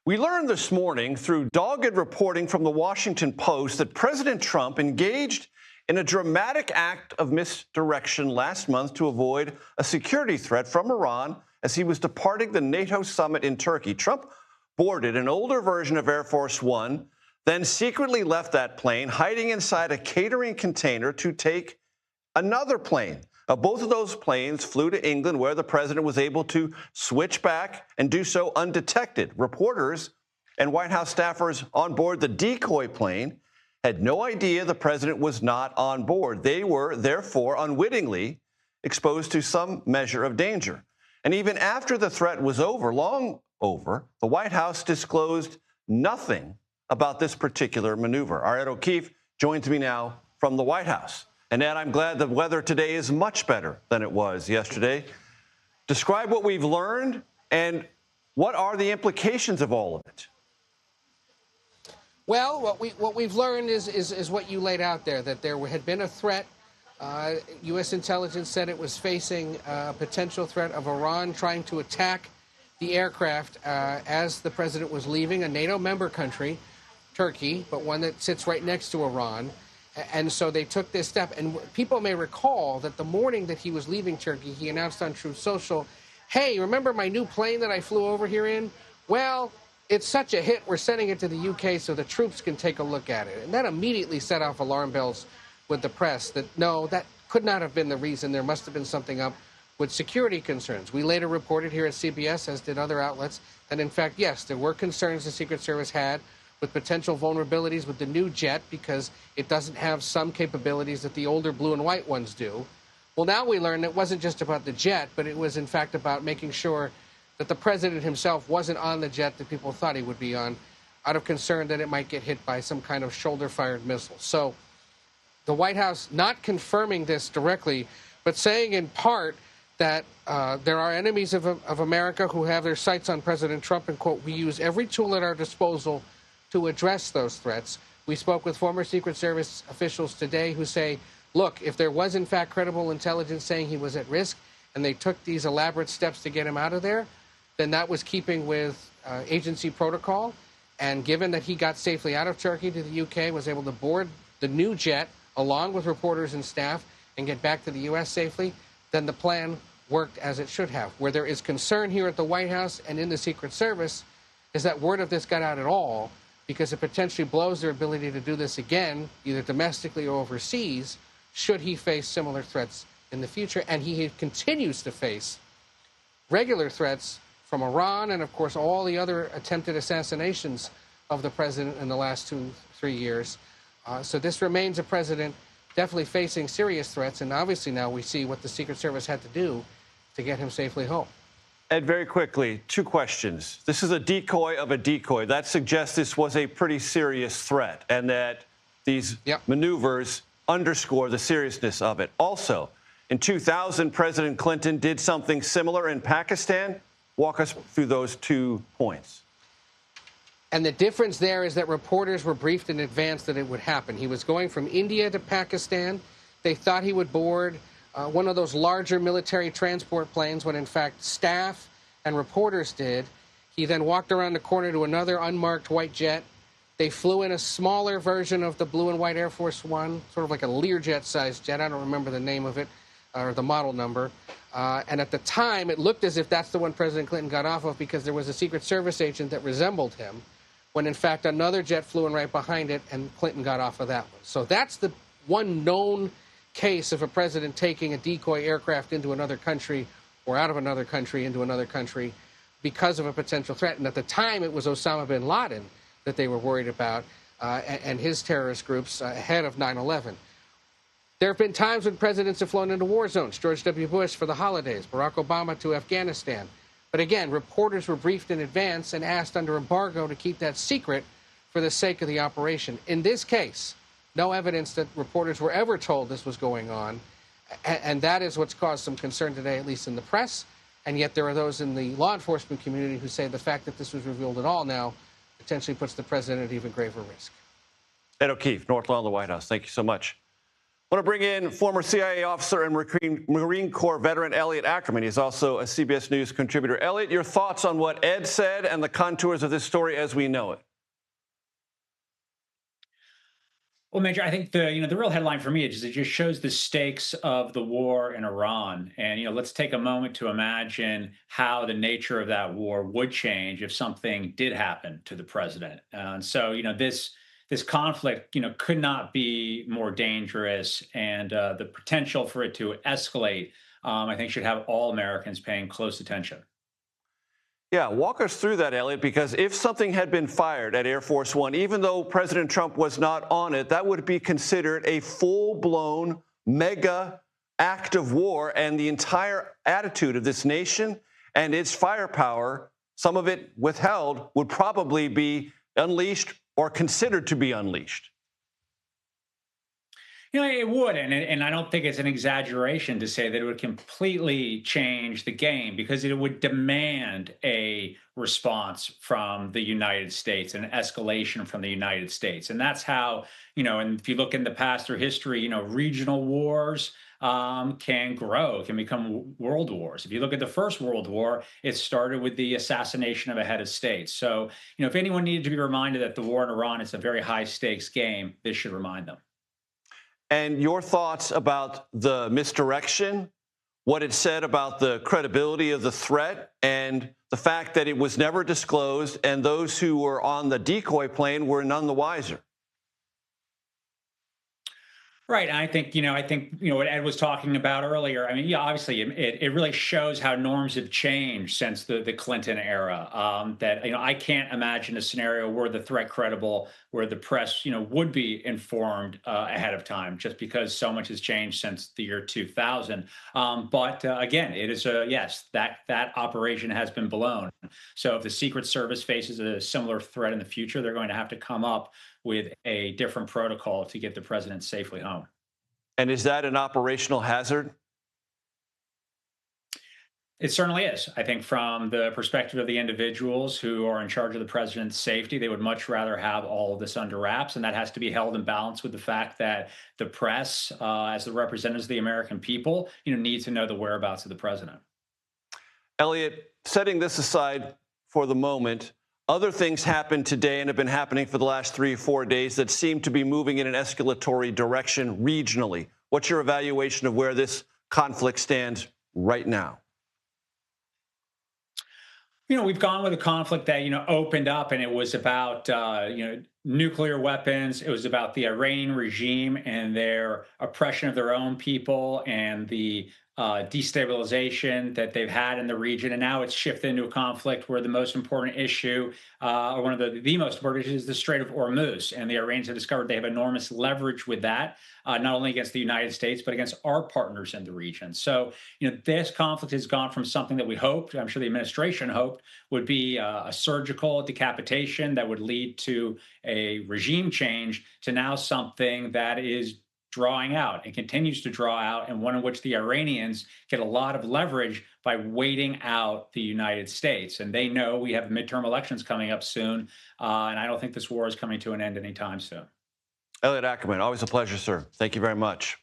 We learned this morning through dogged reporting from the Washington Post that President Trump engaged in a dramatic act of misdirection last month to avoid a security threat from Iran as he was departing the NATO summit in Turkey. Trump boarded an older version of Air Force One, then secretly left that plane, hiding inside a catering container to take another plane. Both of those planes flew to England, where the president was able to switch back and do so undetected. Reporters and White House staffers on board the decoy plane had no idea the president was not on board. They were, therefore, unwittingly exposed to some measure of danger. And even after the threat was over, long over, the White House disclosed nothing about this particular maneuver. Our Ed O'Keefe joins me now from the White House. And Ed, I'm glad the weather today is much better than it was yesterday. Describe what we've learned and what are the implications of all of it? Well, what we've learned is what you laid out there, that there had been a threat. U.S. intelligence said it was facing a potential threat of Iran trying to attack the aircraft as the president was leaving a NATO member country, Turkey, but one that sits right next to Iran. And so they took this step. And people may recall that the morning that he was leaving Turkey, he announced on Truth Social, hey, remember my new plane that I flew over here in? Well, it's such a hit, we're sending it to the UK so the troops can take a look at it. And that immediately set off alarm bells with the press that, no, that could not have been the reason. There must have been something up with security concerns. We later reported here at CBS, as did other outlets, that in fact, yes, there were concerns the Secret Service had with potential vulnerabilities with the new jet because it doesn't have some capabilities that the older blue and white ones do. Well, now we learn it wasn't just about the jet, but it was in fact about making sure that the president himself wasn't on the jet that people thought he would be on, out of concern that it might get hit by some kind of shoulder-fired missile. So the White House not confirming this directly, but saying in part that there are enemies of America who have their sights on President Trump, and, quote, we use every tool at our disposal to address those threats. We spoke with former Secret Service officials today who say, look, if there was in fact credible intelligence saying he was at risk and they took these elaborate steps to get him out of there, then that was keeping with agency protocol. And given that he got safely out of Turkey to the UK, was able to board the new jet along with reporters and staff and get back to the U.S. safely, then the plan worked as it should have. Where there is concern here at the White House and in the Secret Service is that word of this got out at all, because it potentially blows their ability to do this again, either domestically or overseas, should he face similar threats in the future. And he continues to face regular threats from Iran and, of course, all the other attempted assassinations of the president in the last 2-3 years. So this remains a president definitely facing serious threats. And obviously now we see what the Secret Service had to do to get him safely home. Ed, very quickly, 2 questions. This is a decoy of a decoy. That suggests this was a pretty serious threat and that these maneuvers underscore the seriousness of it. Also, in 2000, President Clinton did something similar in Pakistan. Walk us through those 2 points. And the difference there is that reporters were briefed in advance that it would happen. He was going from India to Pakistan. They thought he would board one of those larger military transport planes when, in fact, staff and reporters did. He then walked around the corner to another unmarked white jet. They flew in a smaller version of the blue and white Air Force One, sort of like a Learjet-sized jet. I don't remember the name of it or the model number. And at the time, it looked as if that's the one President Clinton got off of because there was a Secret Service agent that resembled him, when, in fact, another jet flew in right behind it, and Clinton got off of that one. So that's the one known case of a president taking a decoy aircraft into another country or out of another country into another country because of a potential threat. And at the time, it was Osama bin Laden that they were worried about and his terrorist groups ahead of 9/11. There have been times when presidents have flown into war zones. George W. Bush for the holidays, Barack Obama to Afghanistan. But again, reporters were briefed in advance and asked under embargo to keep that secret for the sake of the operation. In this case, no evidence that reporters were ever told this was going on. And that is what's caused some concern today, at least in the press. And yet there are those in the law enforcement community who say the fact that this was revealed at all now potentially puts the president at even graver risk. Ed O'Keefe, North Lawn of the White House. Thank you so much. I want to bring in former CIA officer and Marine Corps veteran Elliot Ackerman. He's also a CBS News contributor. Elliot, your thoughts on what Ed said and the contours of this story as we know it? Well, Major, I think the real headline for me is it just shows the stakes of the war in Iran, and let's take a moment to imagine how the nature of that war would change if something did happen to the president. And so this conflict could not be more dangerous, and the potential for it to escalate, I think, should have all Americans paying close attention. Yeah, walk us through that, Elliot, because if something had been fired at Air Force One, even though President Trump was not on it, that would be considered a full-blown mega act of war, and the entire attitude of this nation and its firepower, some of it withheld, would probably be unleashed or considered to be unleashed. It would, and I don't think it's an exaggeration to say that it would completely change the game, because it would demand a response from the United States, an escalation from the United States. And that's how, and if you look in the past or history, regional wars can grow, can become world wars. If you look at the First World War, it started with the assassination of a head of state. So, if anyone needed to be reminded that the war in Iran is a very high stakes game, this should remind them. And your thoughts about the misdirection, what it said about the credibility of the threat, and the fact that it was never disclosed, and those who were on the decoy plane were none the wiser. Right. And I think what Ed was talking about earlier. I mean, yeah, obviously it really shows how norms have changed since the Clinton era. That I can't imagine a scenario where the threat credible, where the press would be informed ahead of time, just because so much has changed since the year 2000. But again, it is yes, that operation has been blown. So if the Secret Service faces a similar threat in the future, they're going to have to come up with a different protocol to get the president safely home. And is that an operational hazard? It certainly is. I think from the perspective of the individuals who are in charge of the president's safety, they would much rather have all of this under wraps. And that has to be held in balance with the fact that the press, as the representatives of the American people, need to know the whereabouts of the president. Elliot, setting this aside for the moment, other things happened today and have been happening for the last 3 or 4 days that seem to be moving in an escalatory direction regionally. What's your evaluation of where this conflict stands right now? We've gone with a conflict that, opened up, and it was about, nuclear weapons. It was about the Iranian regime and their oppression of their own people and the destabilization that they've had in the region. And now it's shifted into a conflict where the most important issue, or one of the most important issues, is the Strait of Hormuz. And the Iranians have discovered they have enormous leverage with that, not only against the United States, but against our partners in the region. So, this conflict has gone from something that we hoped, I'm sure the administration hoped, would be a surgical decapitation that would lead to a regime change, to now something that is drawing out and continues to draw out, and one in which the Iranians get a lot of leverage by waiting out the United States. And they know we have midterm elections coming up soon, and I don't think this war is coming to an end anytime soon. Elliot Ackerman, always a pleasure, sir. Thank you very much.